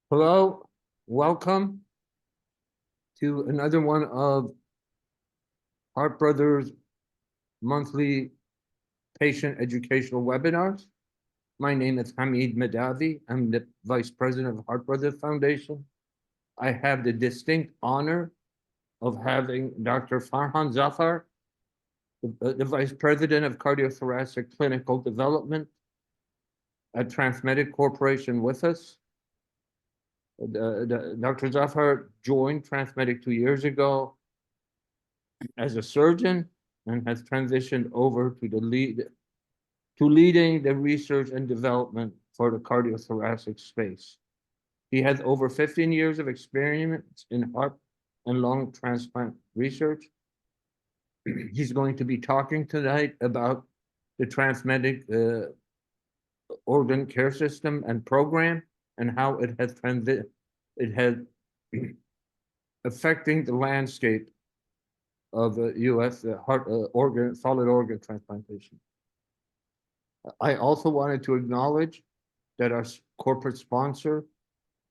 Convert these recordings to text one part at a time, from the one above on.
Hello, welcome to another one of Heart Brothers monthly patient educational webinars. My name is Hamid Madavi. I'm the Vice President of Heart Brothers Foundation. I have the distinct honor of having Dr. Farhan Zafar, the Vice President of Cardiothoracic Clinical Development at TransMedics Corporation with us. Dr. Zafar joined TransMedics 2 years ago as a surgeon and has transitioned over to leading the research and development for the cardiothoracic space. He has over 15 years of experience in heart and lung transplant research. He's going to be talking tonight about the TransMedics organ care system and program and how it has affecting the landscape of the U.S. Solid organ transplantation. I also wanted to acknowledge that our corporate sponsor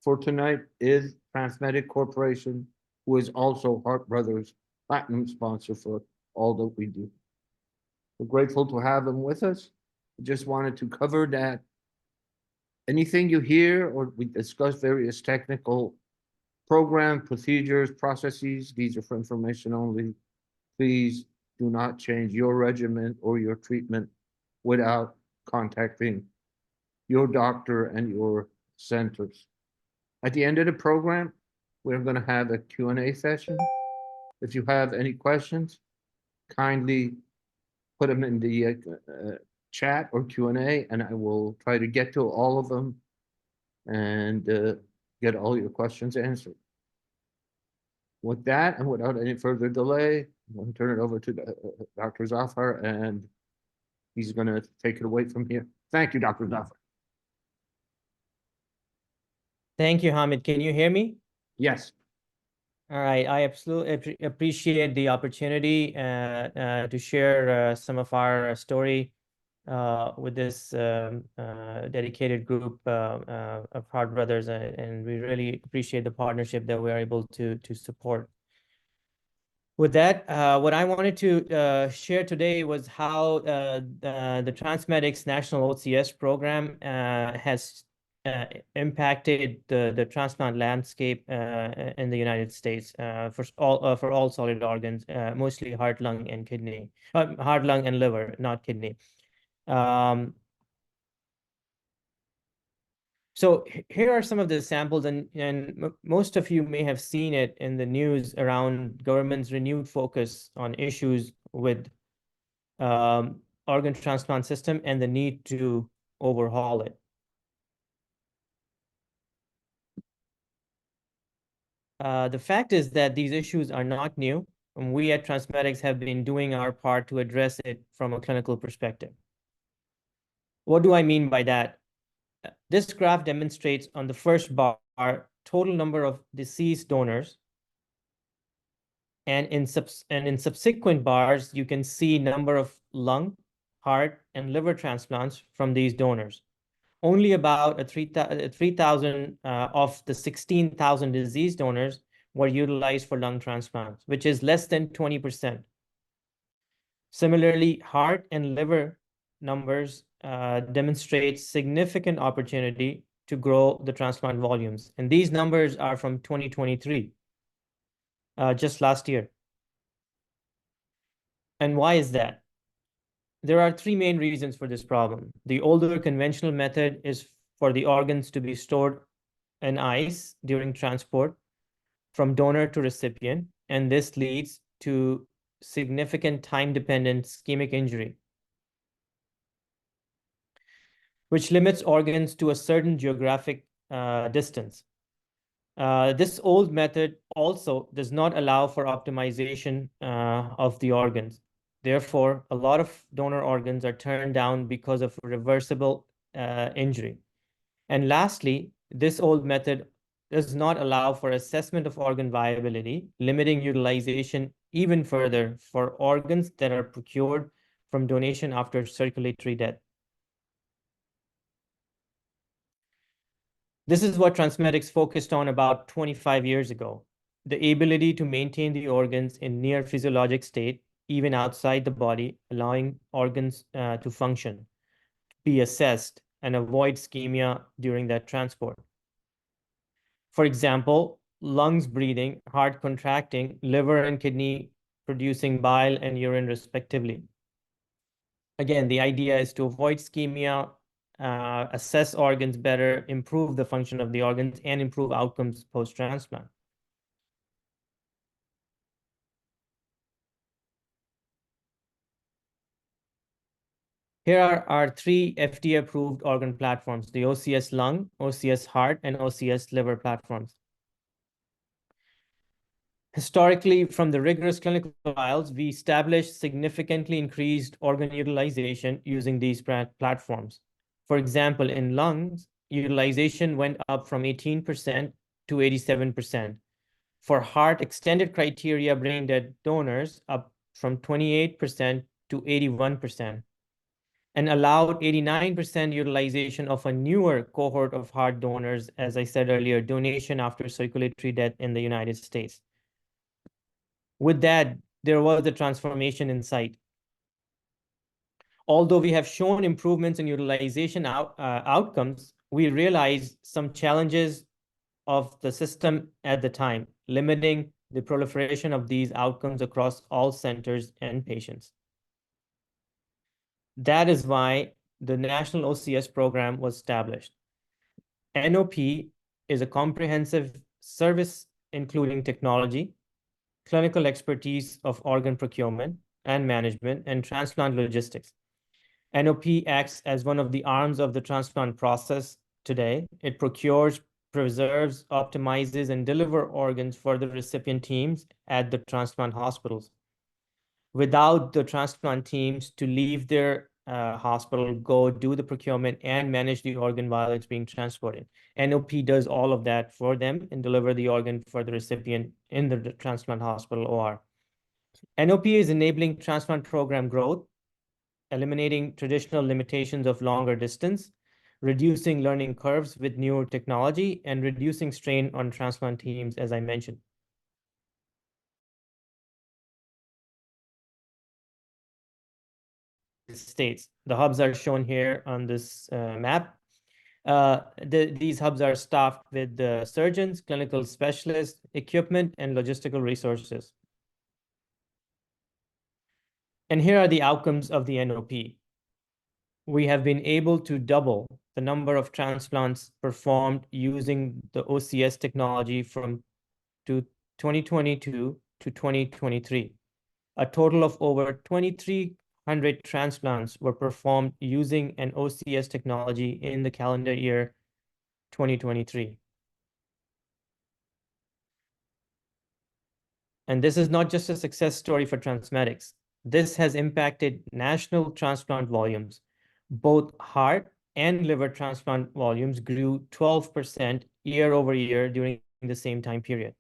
for tonight is TransMedics Corporation, who is also Heart Brothers Platinum sponsor for all that we do. We're grateful to have them with us. Just wanted to cover that anything you hear or we discuss various technical program, procedures, processes, these are for information only. Please do not change your regimen or your treatment without contacting your doctor and your centers. At the end of the program, we're going to have a Q&A session. If you have any questions, kindly put them in the chat or Q&A, and I will try to get to all of them and get all your questions answered. With that, and without any further delay, I'm going to turn it over to Dr. Zafar, and he's going to take it away from here. Thank you, Dr. Zafar. Thank you, Hamid. Can you hear me? Yes. All right. I absolutely appreciate the opportunity to share some of our story with this dedicated group of Heart Brothers, and we really appreciate the partnership that we are able to support. With that, what I wanted to share today was how the TransMedics National OCS program has impacted the transplant landscape in the United States for all solid organs, mostly heart, lung, and kidney, heart, lung, and liver, not kidney. So here are some of the samples, and most of you may have seen it in the news around government's renewed focus on issues with organ transplant system and the need to overhaul it. The fact is that these issues are not new, and we at TransMedics have been doing our part to address it from a clinical perspective. What do I mean by that? This graph demonstrates on the first bar total number of deceased donors, and in subsequent bars you can see number of lung, heart, and liver transplants from these donors. Only about 3,000 of the 16,000 diseased donors were utilized for lung transplants, which is less than 20%. Similarly, heart and liver numbers demonstrate significant opportunity to grow the transplant volumes. And these numbers are from 2023, just last year. And why is that? There are three main reasons for this problem. The older conventional method is for the organs to be stored in ice during transport from donor to recipient, and this leads to significant time-dependent ischemic injury, which limits organs to a certain geographic distance. This old method also does not allow for optimization of the organs. Therefore, a lot of donor organs are turned down because of reversible injury. And lastly, this old method does not allow for assessment of organ viability, limiting utilization even further for organs that are procured from donation after circulatory death. This is what TransMedics focused on about 25 years ago, the ability to maintain the organs in near physiologic state, even outside the body, allowing organs to function, be assessed, and avoid ischemia during that transport. For example, lungs breathing, heart contracting, liver and kidney producing bile and urine respectively. Again, the idea is to avoid ischemia, assess organs better, improve the function of the organs, and improve outcomes post-transplant. Here are our three FDA-approved organ platforms, the OCS lung, OCS heart, and OCS liver platforms. Historically, from the rigorous clinical trials, we established significantly increased organ utilization using these platforms. For example, in lungs, utilization went up from 18% to 87%. For heart, extended criteria brain dead donors up from 28% to 81%, and allowed 89% utilization of a newer cohort of heart donors, as I said earlier, donation after circulatory death in the United States. With that, there was a transformation in sight. Although we have shown improvements in utilization outcomes, we realized some challenges of the system at the time, limiting the proliferation of these outcomes across all centers and patients. That is why the National OCS program was established. NOP is a comprehensive service including technology, clinical expertise of organ procurement and management, and transplant logistics. NOP acts as one of the arms of the transplant process today. It procures, preserves, optimizes, and delivers organs for the recipient teams at the transplant hospitals. Without the transplant teams to leave their hospital, go do the procurement and manage the organ while it's being transported. NOP does all of that for them and deliver the organ for the recipient in the transplant hospital OR. NOP is enabling transplant program growth, eliminating traditional limitations of longer distance, reducing learning curves with newer technology, and reducing strain on transplant teams, as I mentioned. States. The hubs are shown here on this map. These hubs are staffed with surgeons, clinical specialists, equipment, and logistical resources. And here are the outcomes of the NOP. We have been able to double the number of transplants performed using the OCS technology from 2022 to 2023. A total of over 2,300 transplants were performed using an OCS technology in the calendar year 2023. And this is not just a success story for TransMedics. This has impacted national transplant volumes. Both heart and liver transplant volumes grew 12% year over year during the same time period.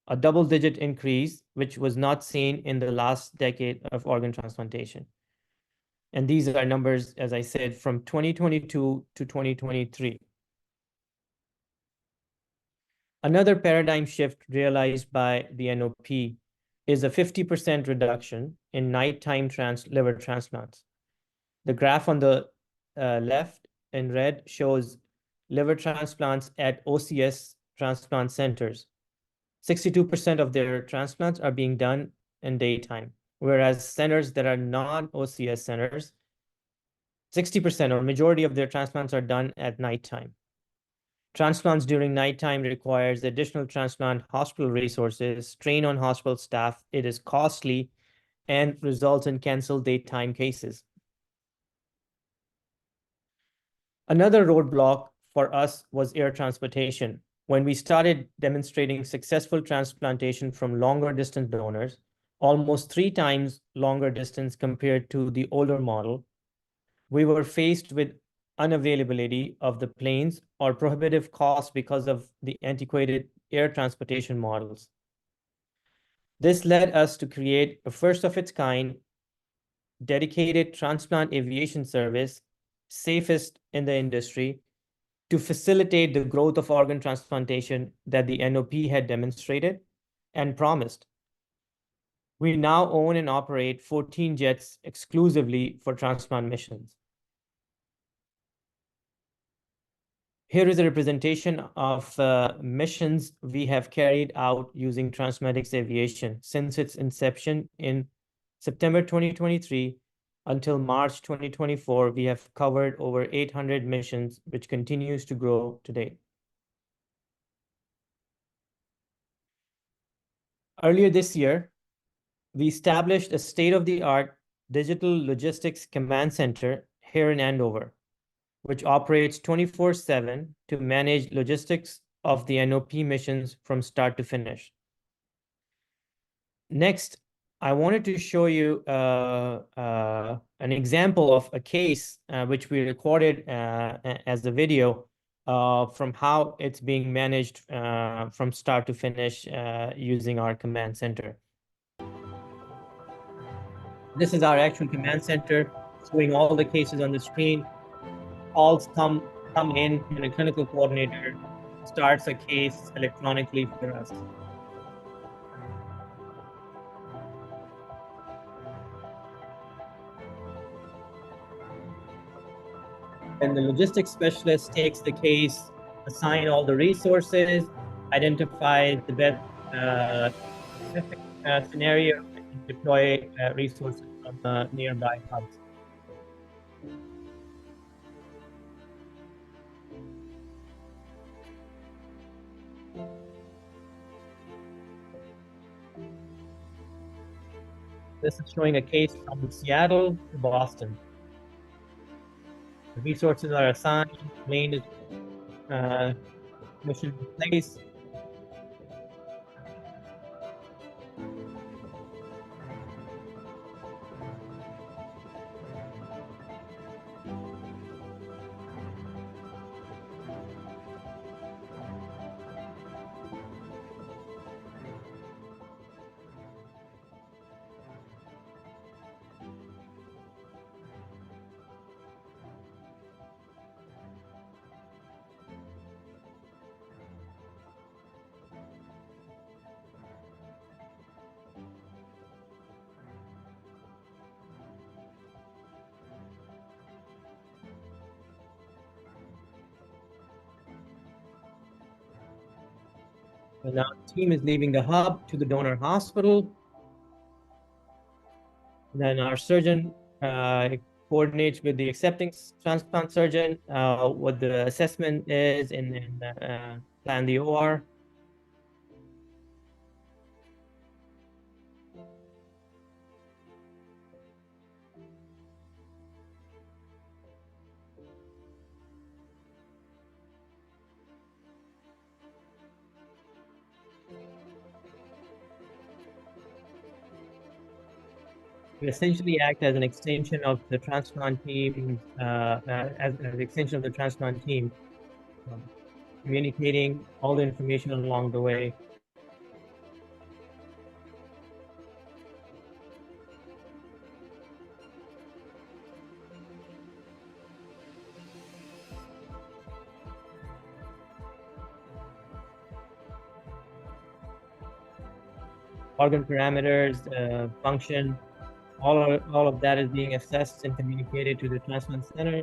A double-digit increase, which was not seen in the last decade of organ transplantation. And these are numbers, as I said, from 2022 to 2023. Another paradigm shift realized by the NOP is a 50% reduction in nighttime liver transplants. The graph on the left in red shows liver transplants at OCS transplant centers. 62% of their transplants are being done in daytime, whereas centers that are non-OCS centers, 60% or majority of their transplants are done at nighttime. Transplants during nighttime requires additional transplant hospital resources, strain on hospital staff, it is costly, and results in canceled daytime cases. Another roadblock for us was air transportation. When we started demonstrating successful transplantation from longer distance donors, almost 3 times longer distance compared to the older model, we were faced with unavailability of the planes or prohibitive costs because of the antiquated air transportation models. This led us to create a first of its kind dedicated transplant aviation service, safest in the industry, to facilitate the growth of organ transplantation that the NOP had demonstrated and promised. We now own and operate 14 jets exclusively for transplant missions. Here is a representation of missions we have carried out using TransMedics Aviation since its inception in September 2023 until March 2024. We have covered over 800 missions, which continues to grow today. Earlier this year, we established a state-of-the-art digital logistics command center here in Andover, which operates 24/7 to manage logistics of the NOP missions from start to finish. Next, I wanted to show you an example of a case which we recorded as a video from how it's being managed from start to finish using our command center. This is our actual command center, showing all the cases on the screen. Calls come in, and a clinical coordinator starts a case electronically for us. And the logistics specialist takes the case, assign all the resources, identify the best scenario, and deploy resources from the nearby hubs. This is showing a case from Seattle to Boston. The resources are assigned, plane is mission in place. And now the team is leaving the hub to the donor hospital. Then our surgeon coordinates with the accepting transplant surgeon what the assessment is, and then plan the OR. We essentially act as an extension of the transplant team, as an extension of the transplant team, communicating all the information along the way. Organ parameters, function, all of that is being assessed and communicated to the transplant center.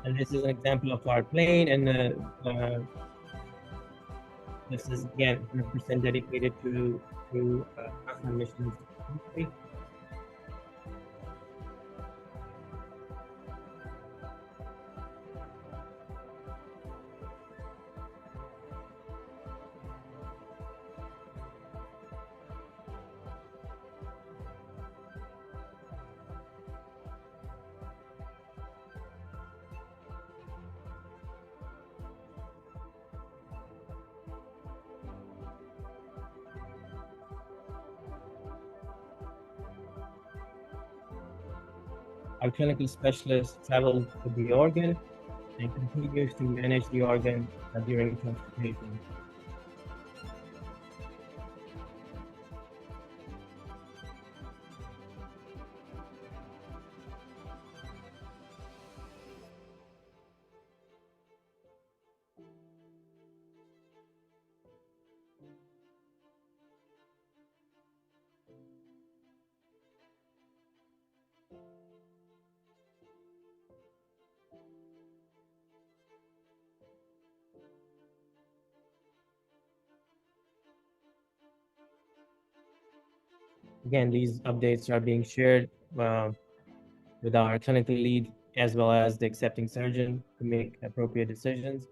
And this is an example of our plane, and this is again 100% dedicated to transplant missions. our clinical specialist travels with the organ and continues to manage the organ during transplantation. Again, these updates are being shared with our clinical lead as well as the accepting surgeon to make appropriate decisions.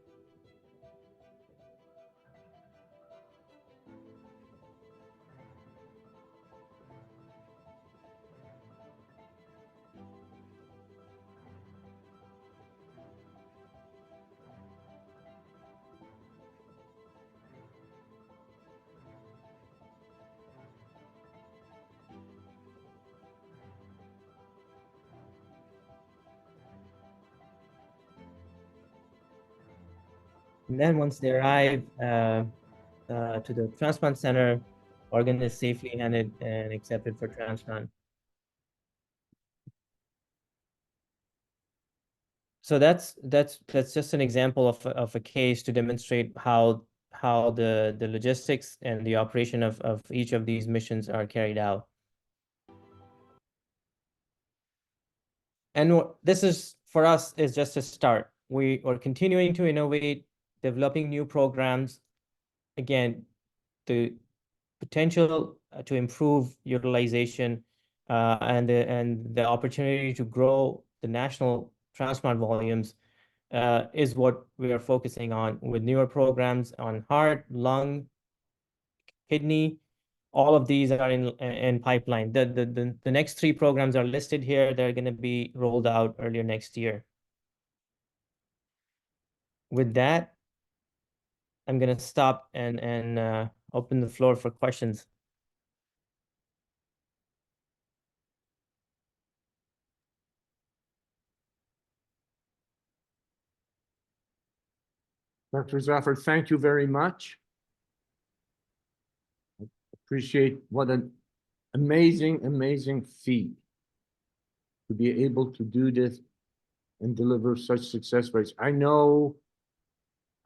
And then once they arrive to the transplant center, organ is safely handed and accepted for transplant. So that's just an example of a case to demonstrate how the logistics and the operation of each of these missions are carried out. And this is, for us, is just a start. We are continuing to innovate, developing new programs. Again, the potential to improve utilization and the opportunity to grow the national transplant volumes is what we are focusing on with newer programs on heart, lung, kidney. All of these are in pipeline. The next 3 programs are listed here. They're going to be rolled out earlier next year. With that, I'm going to stop and open the floor for questions. Dr. Zafar, thank you very much. Appreciate what an amazing, amazing feat to be able to do this and deliver such success rates. I know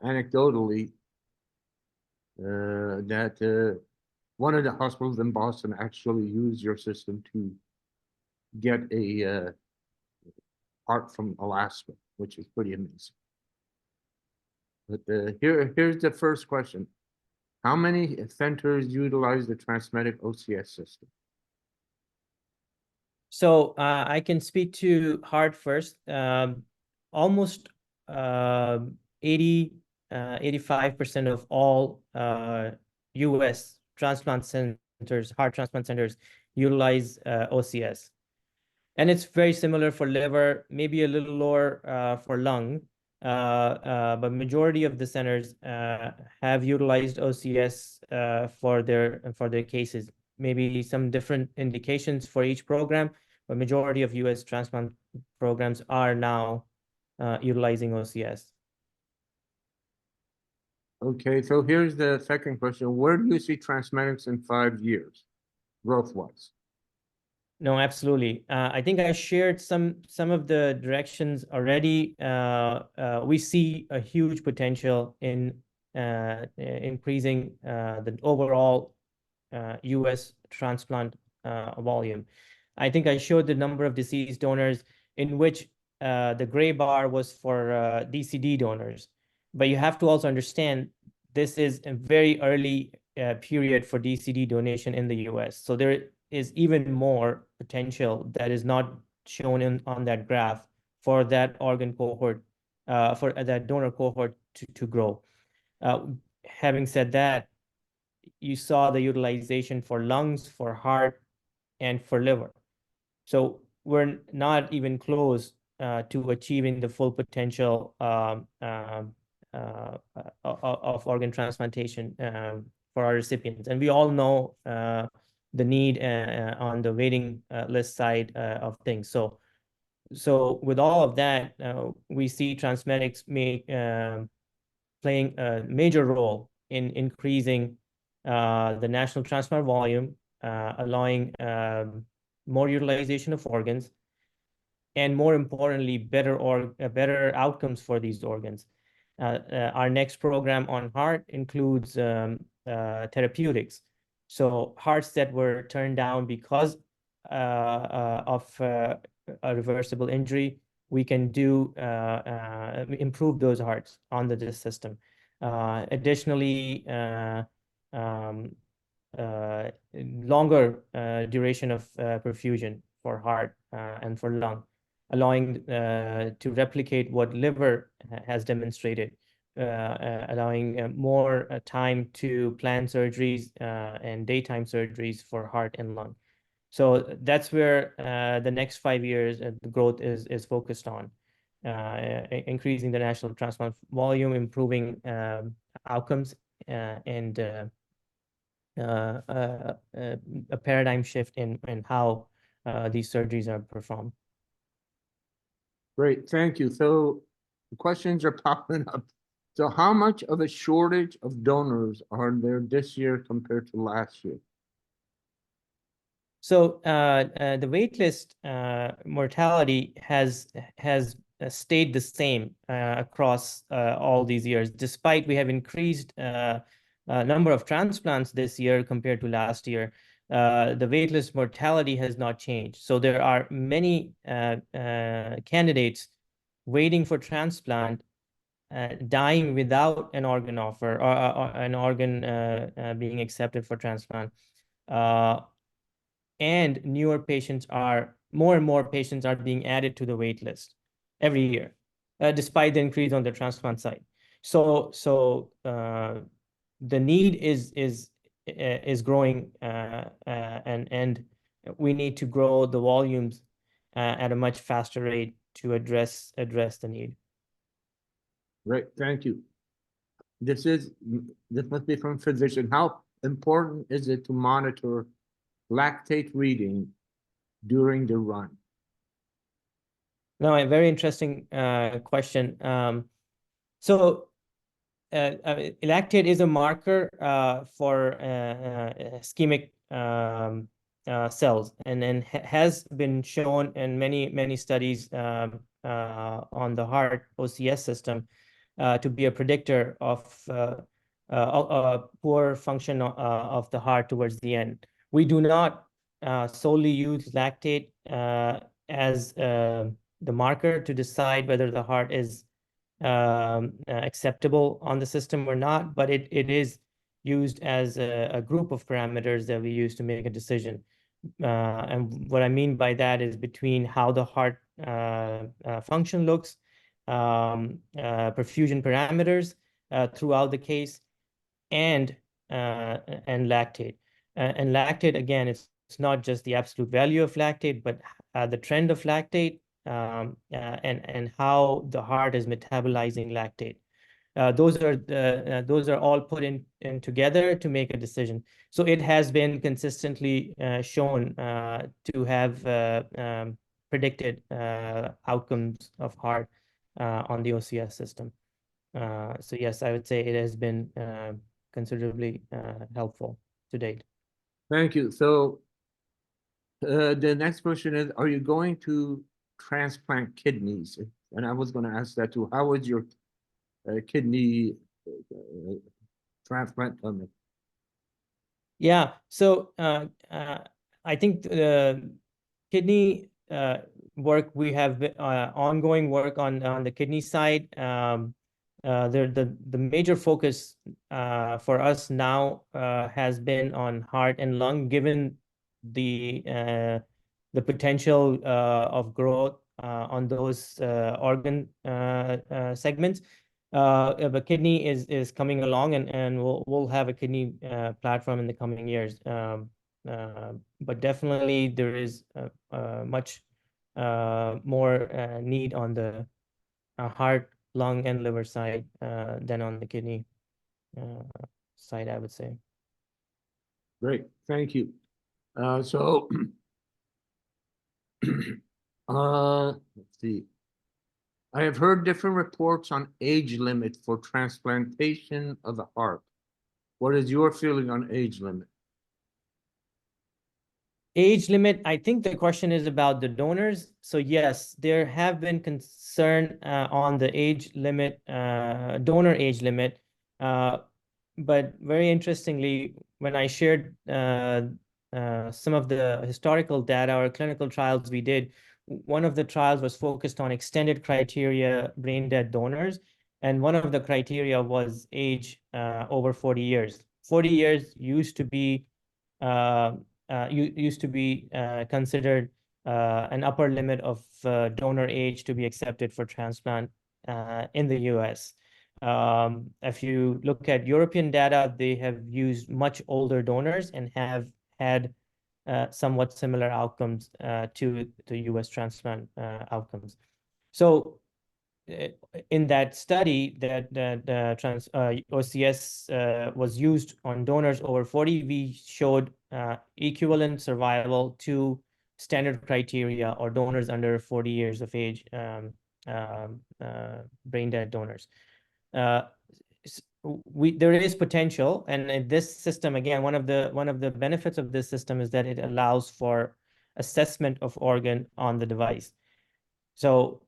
anecdotally that one of the hospitals in Boston actually used your system to get a heart from Alaska, which is pretty amazing. But here's the first question. How many centers utilize the TransMedics OCS system? So I can speak to heart first. Almost 85% of all US transplant centers, heart transplant centers, utilize OCS. And it's very similar for liver, maybe a little lower for lung, but majority of the centers have utilized OCS for their cases. Maybe some different indications for each program, but majority of US transplant programs are now utilizing OCS. Okay, so here's the second question. Where do you see TransMedics in 5 years, growth-wise? No, absolutely. I think I shared some of the directions already. We see a huge potential in increasing the overall US transplant volume. I think I showed the number of deceased donors in which the gray bar was for DCD donors. But you have to also understand this is a very early period for DCD donation in the US. So there is even more potential that is not shown on that graph for that organ cohort, for that donor cohort to grow. Having said that, you saw the utilization for lungs, for heart, and for liver. So we're not even close to achieving the full potential of organ transplantation for our recipients. And we all know the need on the waiting list side of things. So So with all of that, we see TransMedics playing a major role in increasing the national transplant volume, allowing more utilization of organs, and more importantly, better outcomes for these organs. Our next program on heart includes therapeutics. So hearts that were turned down because of a reversible injury, we can improve those hearts on the system. Additionally, um, longer duration of perfusion for heart and for lung, allowing to replicate what liver has demonstrated, allowing more time to plan surgeries and daytime surgeries for heart and lung. So that's where the next 5 years the growth is focused on, increasing the national transplant volume, improving outcomes, and a paradigm shift in how these surgeries are performed. Great, thank you. So the questions are popping up. So how much of a shortage of donors are there this year compared to last year? So the waitlist mortality has stayed the same across all these years, despite we have increased number of transplants this year compared to last year. The waitlist mortality has not changed. So there are many candidates waiting for transplant, dying without an organ offer or an organ being accepted for transplant. And more and more patients are being added to the wait list every year, despite the increase on the transplant side. So the need is growing, and we need to grow the volumes at a much faster rate to address the need. Great, thank you. This must be from physician. How important is it to monitor lactate reading during the run? No, a very interesting question. So lactate is a marker for ischemic cells, and then has been shown in many studies on the heart OCS system to be a predictor of poor function of the heart towards the end. We do not solely use lactate as the marker to decide whether the heart is acceptable on the system or not, but it is used as a group of parameters that we use to make a decision. And what I mean by that is between how the heart function looks, perfusion parameters throughout the case, and lactate. And lactate, again, it's not just the absolute value of lactate, but the trend of lactate, and how the heart is metabolizing lactate. Those are all put in together to make a decision. So it has been consistently shown to have predicted outcomes of heart on the OCS system. So yes, I would say it has been considerably helpful to date. Thank you. So the next question is, are you going to transplant kidneys? And I was going to ask that too. How was your kidney transplant coming? Yeah, so I think the kidney work, we have ongoing work on the kidney side. The major focus for us now has been on heart and lung, given the potential of growth on those organ segments. The kidney is coming along, and we'll have a kidney platform in the coming years. But definitely there is much more need on the heart, lung, and liver side than on the kidney side, I would say. Great, thank you. So Let's see. I have heard different reports on age limit for transplantation of the heart. What is your feeling on age limit? Age limit, I think the question is about the donors. So yes, there have been concern on the age limit, donor age limit. But very interestingly, when I shared some of the historical data or clinical trials we did, one of the trials was focused on extended criteria brain dead donors. And one of the criteria was age over 40 years. 40 years uh, used to be considered an upper limit of donor age to be accepted for transplant in the US. If you look at European data, they have used much older donors and have had somewhat similar outcomes to the US transplant outcomes. So in that study that OCS was used on donors over 40, we showed equivalent survival to standard criteria or donors under 40 years of age, brain dead donors. There is potential, and in this system, again, one of the benefits of this system is that it allows for assessment of organ on the device. So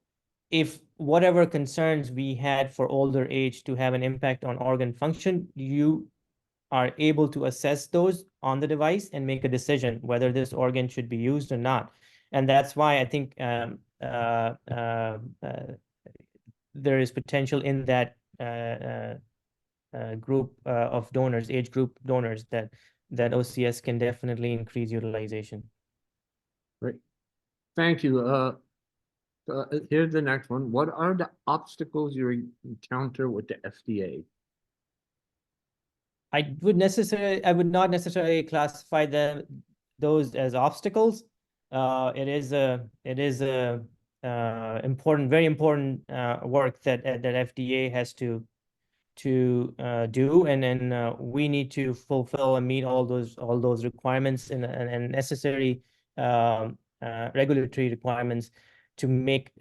if whatever concerns we had for older age to have an impact on organ function, you are able to assess those on the device and make a decision whether this organ should be used or not. And that's why I think there is potential in that group of donors, age group donors, that OCS can definitely increase utilization. Great. Thank you. Here's the next one. What are the obstacles you encounter with the FDA? I would not necessarily classify those as obstacles. It is a important, very important work that FDA has to do, and then we need to fulfill and meet all those requirements and necessary regulatory requirements to make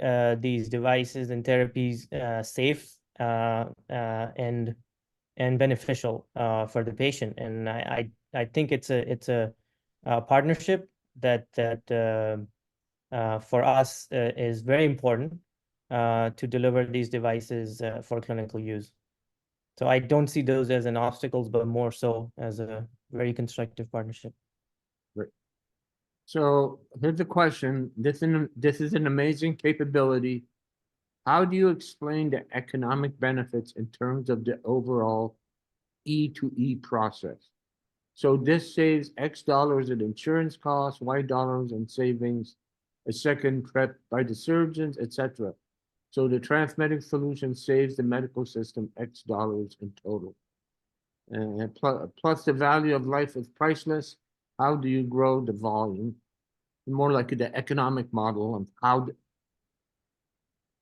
these devices and therapies safe and beneficial for the patient. And I think it's a partnership that for us is very important to deliver these devices for clinical use. So I don't see those as an obstacles, but more so as a very constructive partnership. Great. So here's the question. This is an amazing capability. How do you explain the economic benefits in terms of the overall E to E process? So this saves X dollars in insurance costs, Y dollars in savings, a second prep by the surgeons, etc. So the TransMedics solution saves the medical system X dollars in total. And plus the value of life is priceless. How do you grow the volume? More like the economic model of how.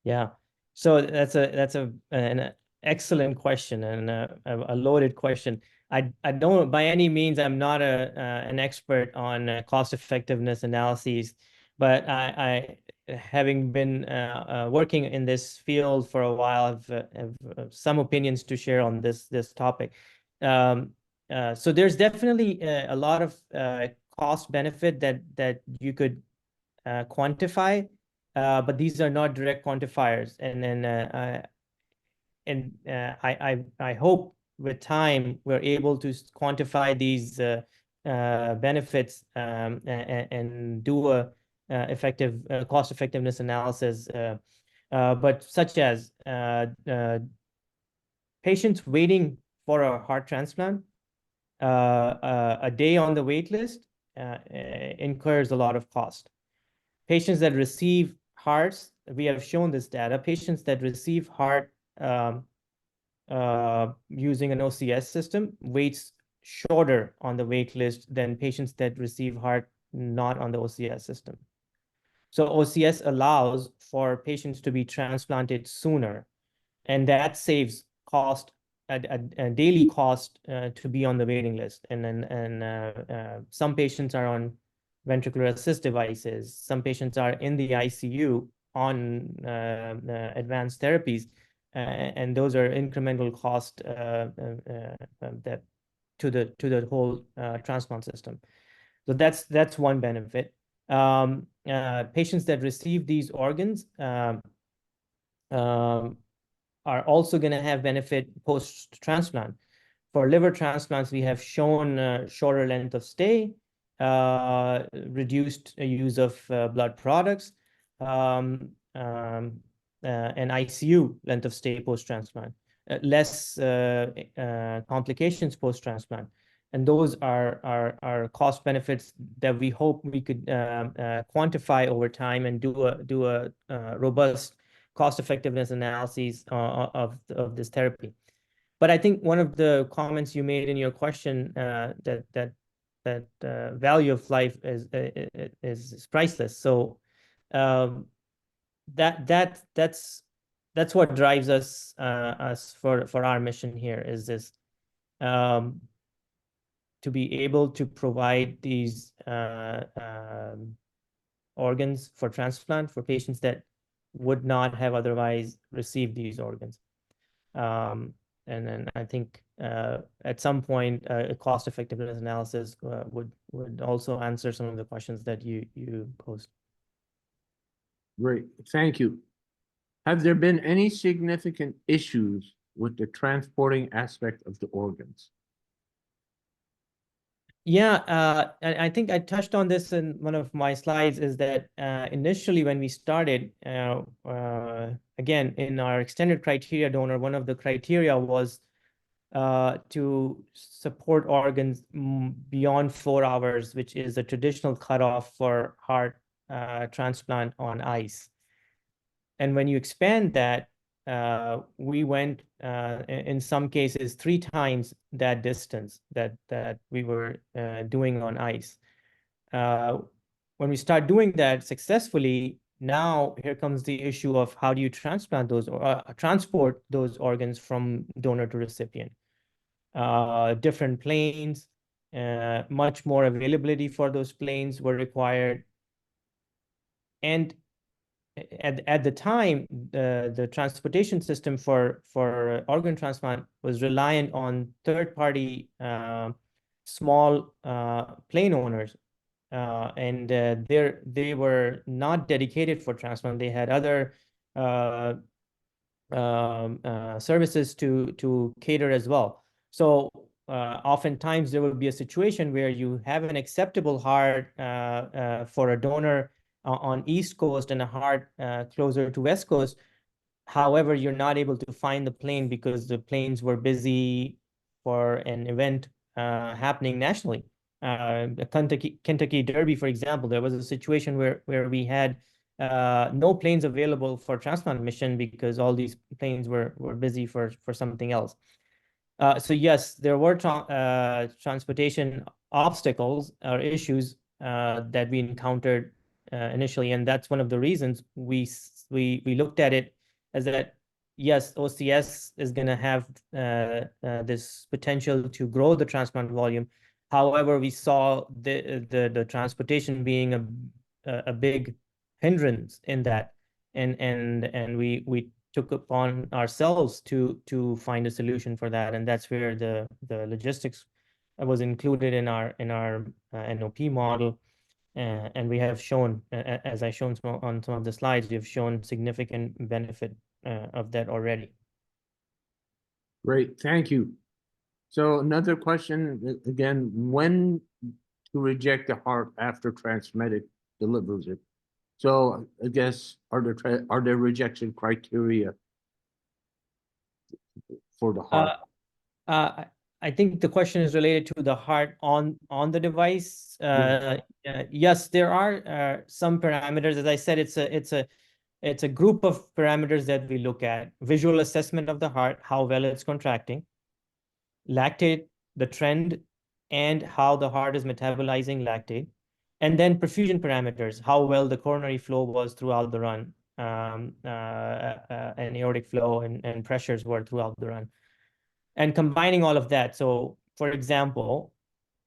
Yeah. So that's an excellent question and a loaded question. I don't, by any means, I'm not an expert on cost effectiveness analyses, but I having been working in this field for a while, have some opinions to share on this topic. So there's definitely a lot of cost benefit that you could quantify, but these are not direct quantifiers. And then I hope with time we're able to quantify these benefits and do a effective cost effectiveness analysis. But such as patients waiting for a heart transplant, a day on the wait list incurs a lot of cost. Patients that receive hearts, we have shown this data, patients that receive heart using an OCS system waits shorter on the wait list than patients that receive heart not on the OCS system. So OCS allows for patients to be transplanted sooner, and that saves cost, a daily cost to be on the waiting list. And then some patients are on ventricular assist devices. Some patients are in the ICU on advanced therapies, and those are incremental cost that to the whole transplant system. So that's one benefit. Patients that receive these organs are also going to have benefit post-transplant. For liver transplants, we have shown shorter length of stay, reduced use of blood products, and ICU length of stay post-transplant, less complications post-transplant. And those are cost benefits that we hope we could quantify over time and do a robust cost effectiveness analyses of this therapy. But I think one of the comments you made in your question, that value of life is priceless. So that's what drives us for our mission here, is this to be able to provide these organs for transplant for patients that would not have otherwise received these organs. And then I think at some point a cost effectiveness analysis would also answer some of the questions that you posed. Great, thank you. Have there been any significant issues with the transporting aspect of the organs? Yeah, I think I touched on this in one of my slides, is that initially when we started, again, in our extended criteria donor, one of the criteria was to support organs beyond 4 hours, which is a traditional cutoff for heart transplant on ice. And when you expand that, we went in some cases 3 times that distance that we were doing on ice. When we start doing that successfully, now here comes the issue of how do you transplant those or transport those organs from donor to recipient. Different planes, much more availability for those planes were required. And at the time, the transportation system for organ transplant was reliant on third-party small plane owners, and they were not dedicated for transplant. They had other services to cater as well. So oftentimes there would be a situation where you have an acceptable heart for a donor on East Coast and a heart closer to West Coast. However, you're not able to find the plane because the planes were busy for an event happening nationally. The Kentucky Derby, for example, there was a situation where we had no planes available for transplant mission because all these planes were busy for something else. So yes, there were transportation obstacles or issues that we encountered initially, and that's one of the reasons we looked at it as that yes, OCS is going to have this potential to grow the transplant volume. However, we saw the transportation being a big hindrance in that, and we took upon ourselves to find a solution for that, and that's where the logistics was included in our NOP model. And we have shown, as I shown on some of the slides, we have shown significant benefit of that already. Great, thank you. So another question, again, when to reject the heart after TransMedics delivers it? So I guess, are there rejection criteria for the heart? I think the question is related to the heart on the device. Yes, there are some parameters. As I said, it's a group of parameters that we look at: visual assessment of the heart, how well it's contracting; lactate, the trend, and how the heart is metabolizing lactate; and then perfusion parameters, how well the coronary flow was throughout the run, and aortic flow and pressures were throughout the run. And combining all of that, so for example,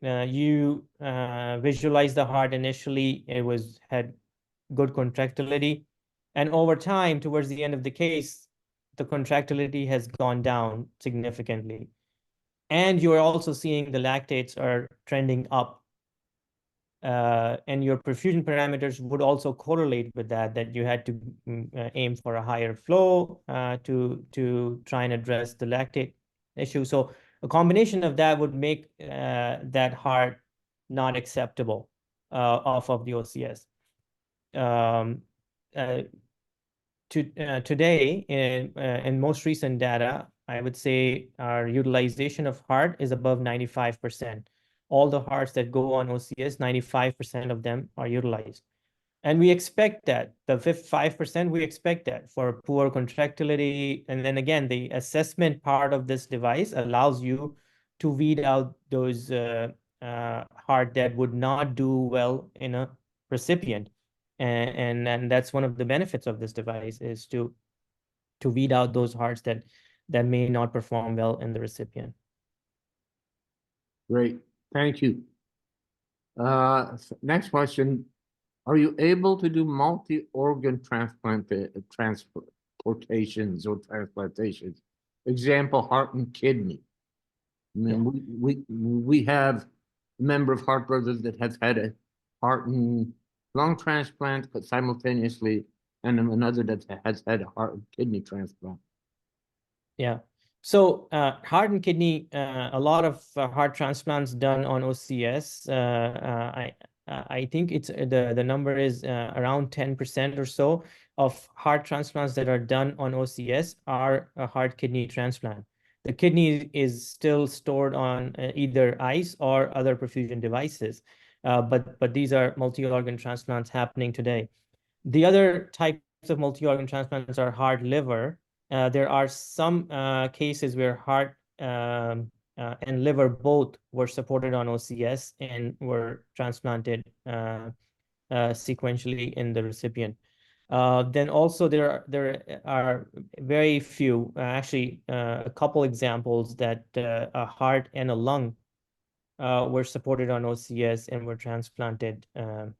you visualize the heart initially, it had good contractility. And over time, towards the end of the case, the contractility has gone down significantly. And you're also seeing the lactates are trending up. And your perfusion parameters would also correlate with that you had to aim for a higher flow to try and address the lactate issue. So a combination of that would make that heart not acceptable off of the OCS. Um, uh, Today, in most recent data, I would say our utilization of heart is above 95%. All the hearts that go on OCS, 95% of them are utilized. And we expect that, the 5%, we expect that for poor contractility. And then again, the assessment part of this device allows you to weed out those heart that would not do well in a recipient. And that's one of the benefits of this device, is to weed out those hearts that may not perform well in the recipient. Great, thank you. Next question. Are you able to do multi-organ transportations or transplantations? Example, heart and kidney. I mean, we have a member of Heart Brothers that has had a heart and lung transplant simultaneously, and another that has had a heart and kidney transplant. Yeah. So heart and kidney, a lot of heart transplants done on OCS. I think it's the number is around 10% or so of heart transplants that are done on OCS are a heart kidney transplant. The kidney is still stored on either ice or other perfusion devices, but these are multi-organ transplants happening today. The other types of multi-organ transplants are heart liver. There are some cases where heart and liver both were supported on OCS and were transplanted sequentially in the recipient. Then also there are very few, actually a couple examples that a heart and a lung were supported on OCS and were transplanted in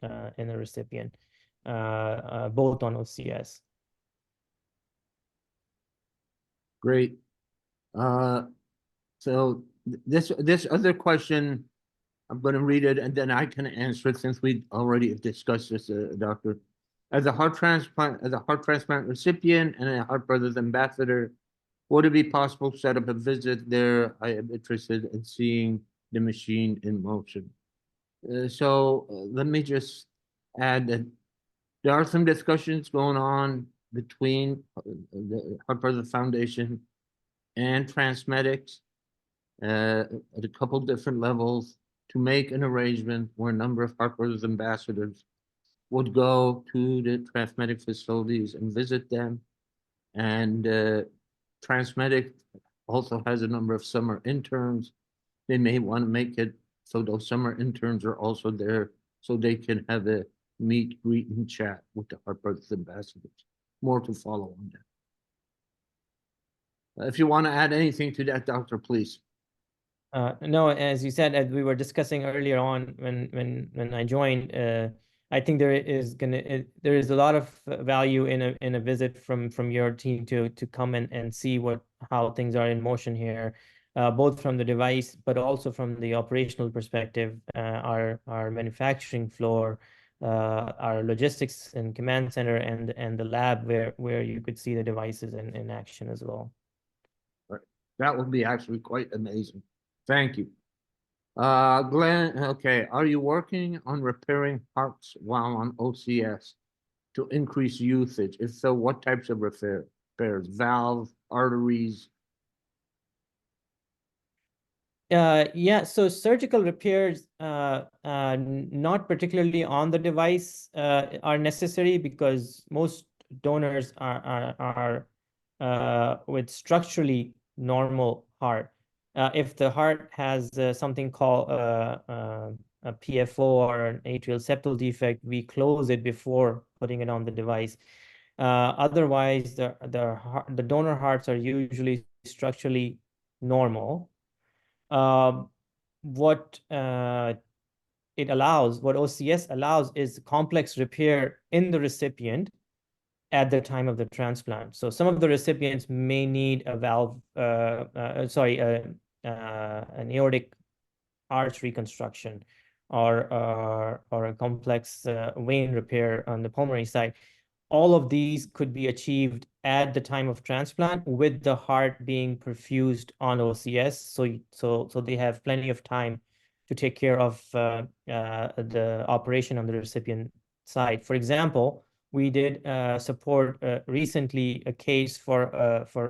the recipient, both on OCS. Great. So this other question, I'm going to read it and then I can answer it since we already discussed this, doctor. As a heart transplant recipient and a Heart Brothers ambassador, would it be possible to set up a visit there? I am interested in seeing the machine in motion. Let me just add that there are some discussions going on between the Heart Brothers Foundation and TransMedics at a couple different levels to make an arrangement where a number of Heart Brothers ambassadors would go to the TransMedics facilities and visit them. And TransMedics also has a number of summer interns. They may want to make it so those summer interns are also there so they can have a meet, greet, and chat with the Heart Brothers ambassadors. More to follow on that. If you want to add anything to that, doctor, please. No, as you said, as we were discussing earlier on when I joined, I think there is a lot of value in a visit from your team to come and see how things are in motion here, both from the device but also from the operational perspective, our manufacturing floor, our logistics and command center, and the lab where you could see the devices in action as well. Right. That would be actually quite amazing. Thank you. Glenn, okay, are you working on repairing hearts while on OCS to increase usage? If so, what types of repairs? Valves, arteries? Yeah, so surgical repairs, not particularly on the device, are necessary because most donors are with structurally normal heart. If the heart has something called a PFO or an atrial septal defect, we close it before putting it on the device. Otherwise, the donor hearts are usually structurally normal. what it allows, what OCS allows, is complex repair in the recipient at the time of the transplant. So some of the recipients may need a valve, an aortic arch reconstruction, or a complex vein repair on the pulmonary side. All of these could be achieved at the time of transplant with the heart being perfused on OCS. So they have plenty of time to take care of the operation on the recipient side. For example, we did support recently a case for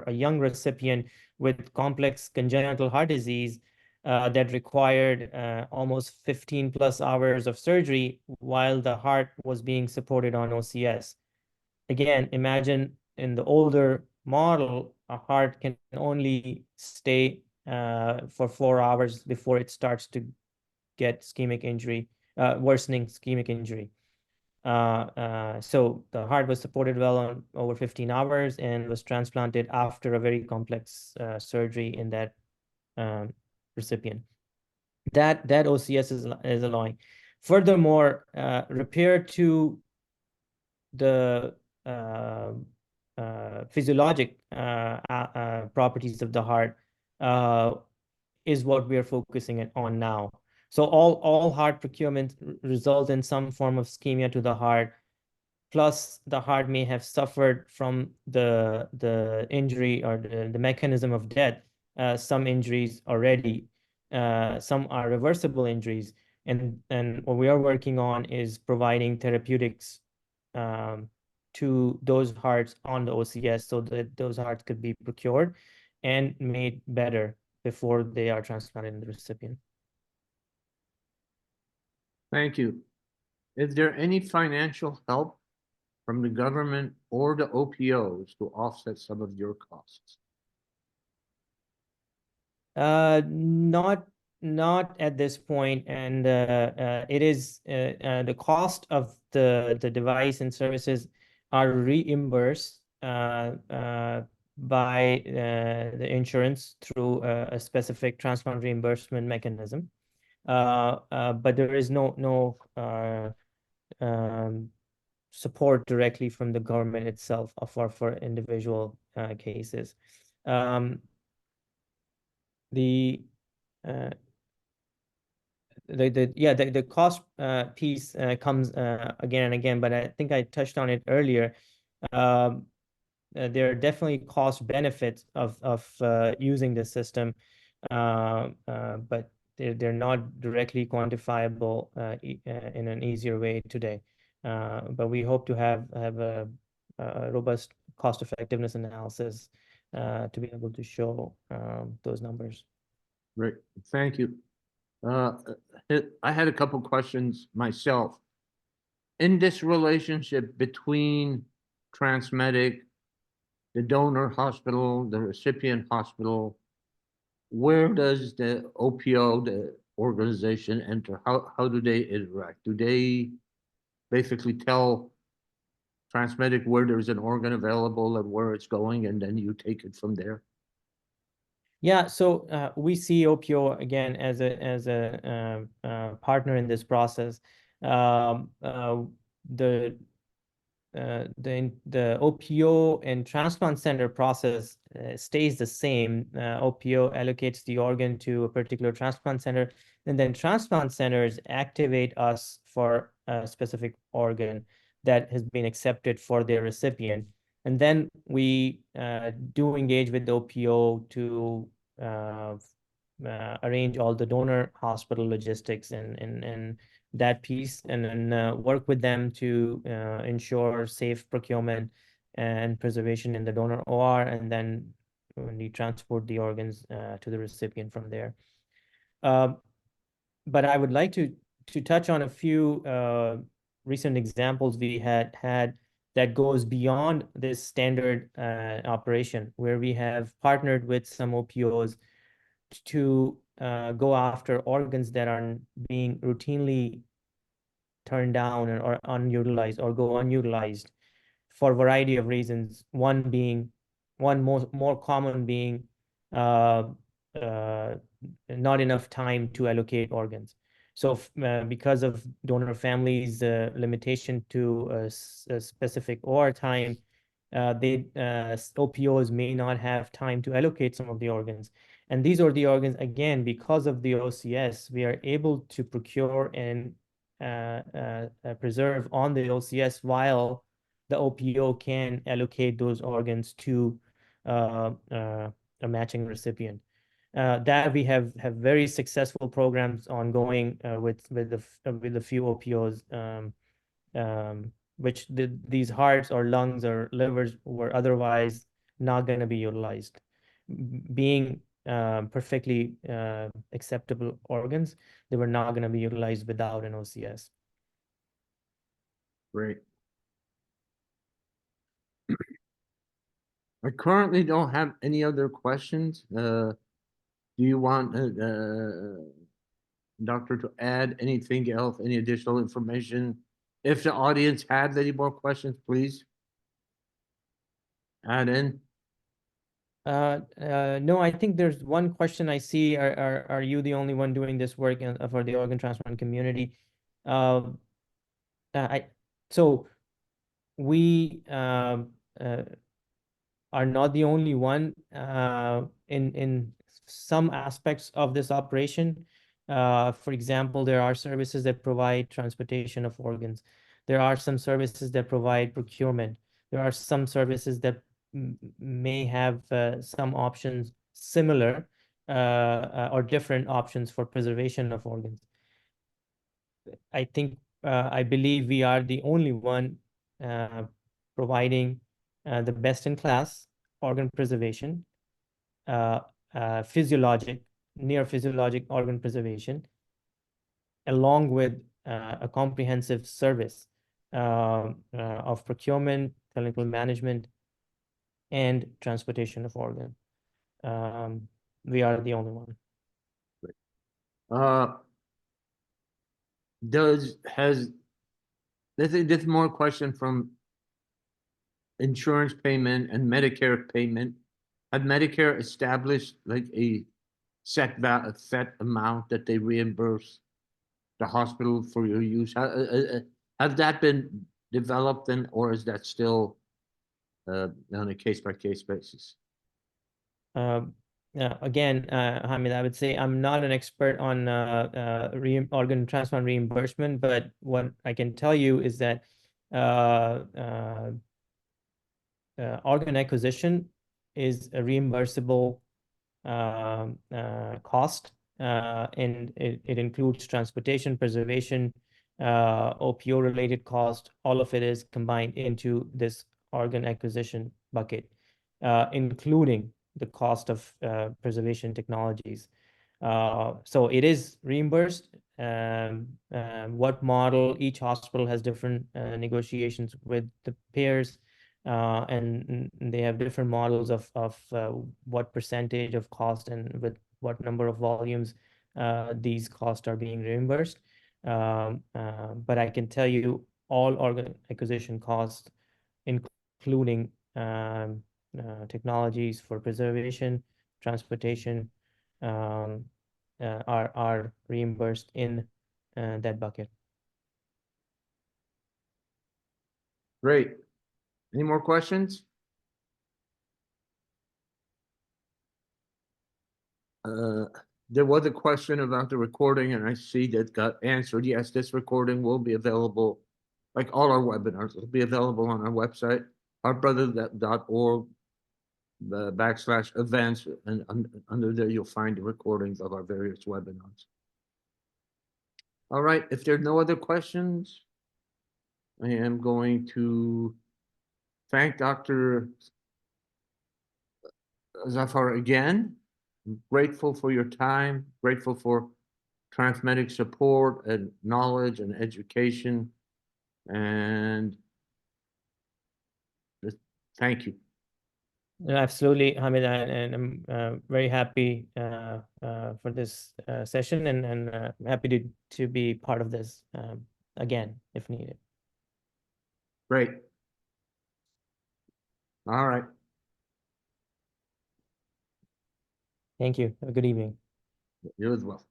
a young recipient with complex congenital heart disease that required almost 15 plus hours of surgery while the heart was being supported on OCS. Again, imagine in the older model, a heart can only stay for 4 hours before it starts to get ischemic injury, worsening ischemic injury. So the heart was supported well on over 15 hours and was transplanted after a very complex surgery in that recipient. That OCS is allowing. Furthermore, repair to the physiologic properties of the heart is what we are focusing on now. So all heart procurement result in some form of ischemia to the heart, plus the heart may have suffered from the injury or the mechanism of death, some injuries already, some are reversible injuries, and what we are working on is providing therapeutics to those hearts on the OCS so that those hearts could be procured and made better before they are transplanted in the recipient. Thank you. Is there any financial help from the government or the OPOs to offset some of your costs? Not at this point, and it is the cost of the device and services are reimbursed by the insurance through a specific transplant reimbursement mechanism. But there is no support directly from the government itself for individual cases. The uh, the cost piece comes again and again, but I think I touched on it earlier. There are definitely cost benefits of using the system, but they're not directly quantifiable in an easier way today. But we hope to have a robust cost effectiveness analysis to be able to show those numbers. Great, thank you. I had a couple questions myself. In this relationship between TransMedic, the donor hospital, the recipient hospital, where does the OPO, the organization, enter? How do they interact? Do they basically tell TransMedic where there's an organ available and where it's going, and then you take it from there? Yeah, so we see OPO again as a partner in this process. The the OPO and transplant center process stays the same. OPO allocates the organ to a particular transplant center, and then transplant centers activate us for a specific organ that has been accepted for their recipient. And then we do engage with the OPO to arrange all the donor hospital logistics and that piece, and then work with them to ensure safe procurement and preservation in the donor OR, and then we transport the organs to the recipient from there. But I would like to touch on a few recent examples we had that goes beyond this standard operation, where we have partnered with some OPOs to go after organs that are being routinely turned down or unutilized or go unutilized for a variety of reasons. One more common being not enough time to allocate organs. So because of donor families' limitation to a specific OR time, OPOs may not have time to allocate some of the organs. And these are the organs, again, because of the OCS, we are able to procure and preserve on the OCS while the OPO can allocate those organs to a matching recipient. That we have very successful programs ongoing with a few OPOs, which these hearts or lungs or livers were otherwise not going to be utilized, being perfectly acceptable organs. They were not going to be utilized without an OCS. Great. I currently don't have any other questions. Do you want doctor to add anything else, any additional information? If the audience has any more questions, please add in. No, I think there's one question I see. Are you the only one doing this work for the organ transplant community? Uh, I so we are not the only one in some aspects of this operation. For example, there are services that provide transportation of organs. There are some services that provide procurement. There are some services that may have some options similar or different options for preservation of organs. I believe we are the only one uh, providing the best-in-class organ preservation, uh, physiologic, near physiologic organ preservation, along with a comprehensive service of procurement, clinical management, and transportation of organ. We are the only one. Uh, this is more a question from insurance payment and Medicare payment. Have Medicare established like a set amount that they reimburse the hospital for your use? Has that been developed then, or is that still on a case-by-case basis? Again, Hamid, I would say I'm not an expert on organ transplant reimbursement, but what I can tell you is that uh, uh, organ acquisition is a reimbursable cost, and it includes transportation, preservation, OPO-related cost. All of it is combined into this organ acquisition bucket, including the cost of preservation technologies. So it is reimbursed. What model? Each hospital has different negotiations with the payers, and they have different models of what percentage of cost and with what number of volumes these costs are being reimbursed. But I can tell you all organ acquisition costs, including technologies for preservation, transportation, um, are reimbursed in that bucket. Great. Any more questions? There was a question about the recording, and I see that got answered. Yes, this recording will be available, like all our webinars, will be available on our website, heartbrothers.org, the /events, and under there you'll find the recordings of our various webinars. All right, if there are no other questions, I am going to thank Dr. Zafar again. I'm grateful for your time, grateful for TransMedics support and knowledge and education, and just thank you. Absolutely, Hamid, and I'm very happy for this session, and happy to be part of this again if needed. Great. All right. Thank you. Have a good evening. You as well.